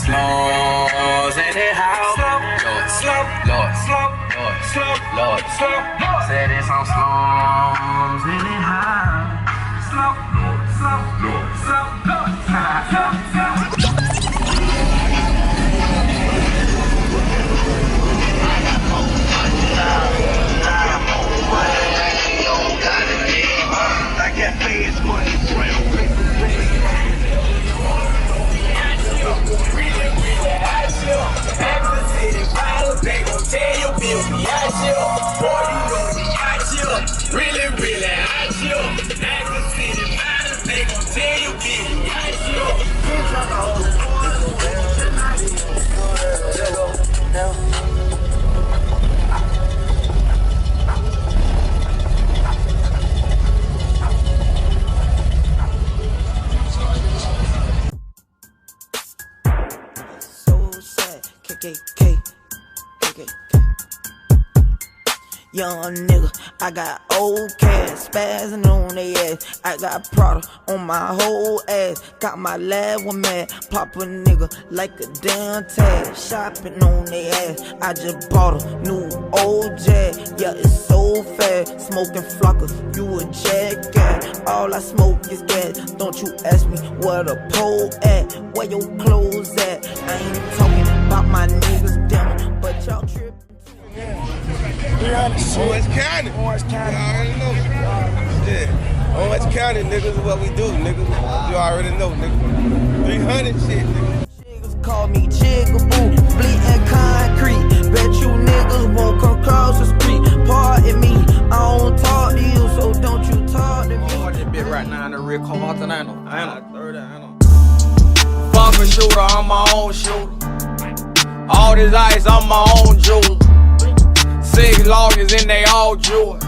slums anyhow. Lord. Said it's on slums anyhow. They gon' tell you, Bill, we out here. Boy, you know we out here. Really, really out here. As the city matters, they gon' tell you, Bill, we out So sad, KKK. Young nigga, I got old cash, spazzing on they ass. I got Prada on my whole ass. Got my lab one mad, pop a nigga like a damn tag. Shopping on they ass, I just bought a new old Jag. Yeah, it's so fast, smoking flockers, you a jackass. All I smoke is gas, don't you ask me where the pole at, where your clothes at. I ain't talking about my niggas down, but y'all tripping. Orange County. You already know. Yeah. Orange County, niggas, is what we do, niggas. You already know, nigga. 300 shit, nigga. Niggas call me Jigaboo, bleeding concrete. Bet you niggas won't come across the street. Pardon me, I don't talk to you, so don't you talk to me. I'm this bit right now in the real car, I know. Fuck a shooter, I'm my own shooter. All this ice, I'm my own jeweler. 6 lawyers and they all jewel.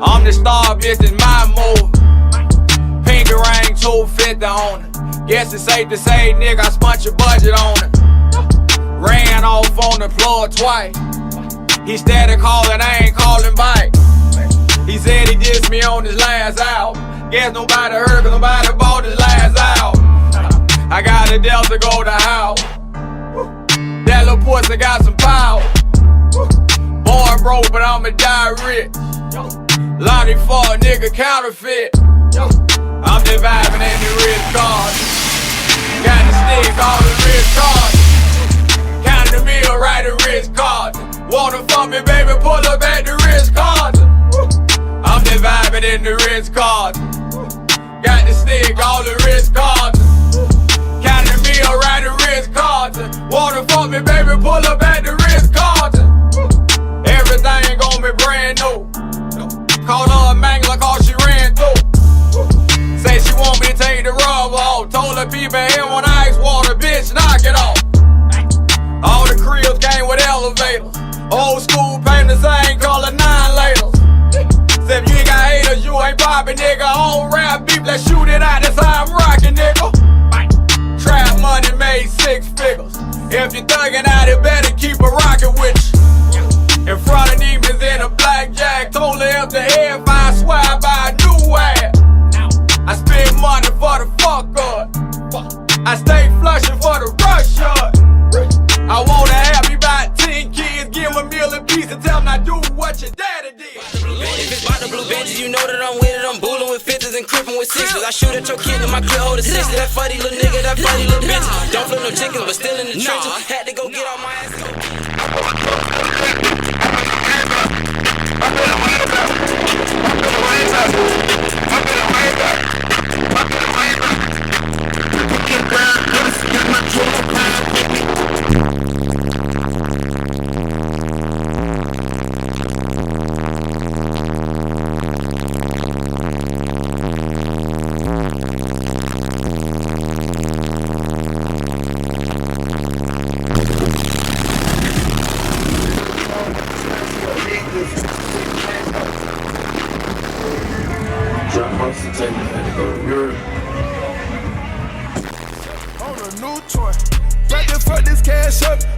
I'm the star, bitch, it's my move. Pinky ring, 250 on it. Guess it's safe to say, nigga, I spent your budget on it. Ran off on the floor twice. He started calling, I ain't calling back. He said he dissed me on his last album. Guess nobody heard, cause nobody bought his last album. I got a Delta, go to house. That little pussy got some power. Born broke, but I'ma die rich. Lonnie for a nigga counterfeit. I'm just vibing in the rich cars. Got the stick, all the rich cars. Counting the meal, right the rich cars. Wanna fuck me, baby, pull up at the rich cars. I'm just vibing in the rich cars. Got the stick, all the rich cars. Counting the meal, right the rich cars. Wanna fuck me, baby, pull up at the rich cars. Everything gon' be brand new. Called her a mangler cause she ran through. Say she want me to take the rubber off. Told her people here want ice water, bitch, knock it off. All the cribs came with elevators. Old school paint the same color, 9 layers. Except you ain't got haters, you ain't poppin', nigga. On rap beef, let's shoot it out, that's how I'm rockin', nigga. Trap money made 6 figures. If you thuggin' out, it better keep a rockin' with you. In front of demons in a blackjack. Told her if the head fine, swear I buy a new ass. I spend money for the fuck up. I stay flushin' for the rush shot. I wanna have me about 10 kids. Give them a meal and piece and tell them I do what your daddy did. If it's about the blue benches, you know that I'm with it. I'm bullin' with 50s and crippin' with 60s. I shoot at your kid and my clip hold a 60. That funny little nigga, that funny little bitch. Don't flip no chickens, but still in the trenches. Had to go get all my ass.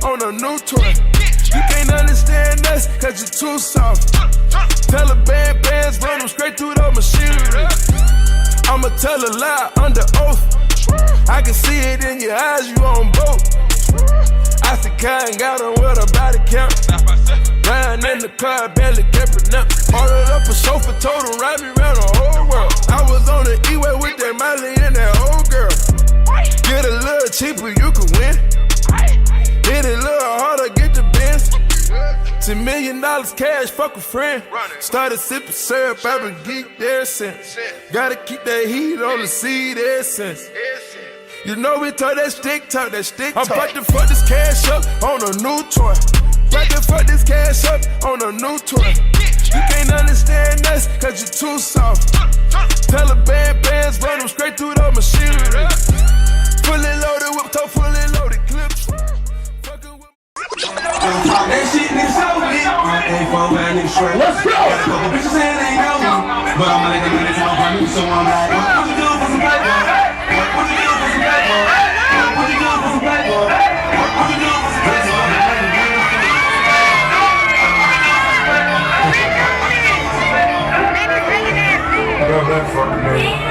On a new toy. You can't understand us, cause you're too soft. Taliban bands run them straight through the machinery. I'ma tell a lie under oath. I can see it in your eyes, you on boat. I said, Kyle got on with a body count. Riding in the car, barely kept it up. Ordered up a chauffeur, told him ride me around the whole world. I was on the E-way with that Miley and that old girl. Get a little cheaper, you can win. Hit it a little harder, get the Benz. $10 million cash, fuck a friend. Started sipping syrup, I've been geeked ever since. Gotta keep that heat on the seed essence. You know we talk that stick talk, that stick talk. I'm about to fuck this cash up on a new toy. About to fuck this cash up on a new toy. You can't understand us, cause you're too soft. Taliban bands run them straight through the machinery. Fully loaded, whip top, fully loaded clips. That shit nigga so lit. Ain't for my nigga straight. Let's go. Got a couple bitches saying they know me, but I'ma let them niggas talk about me, so I'm like, what you do for some paper? What you do for some paper? What you do for some paper? What you do for some paper? Grab that fucking nigga.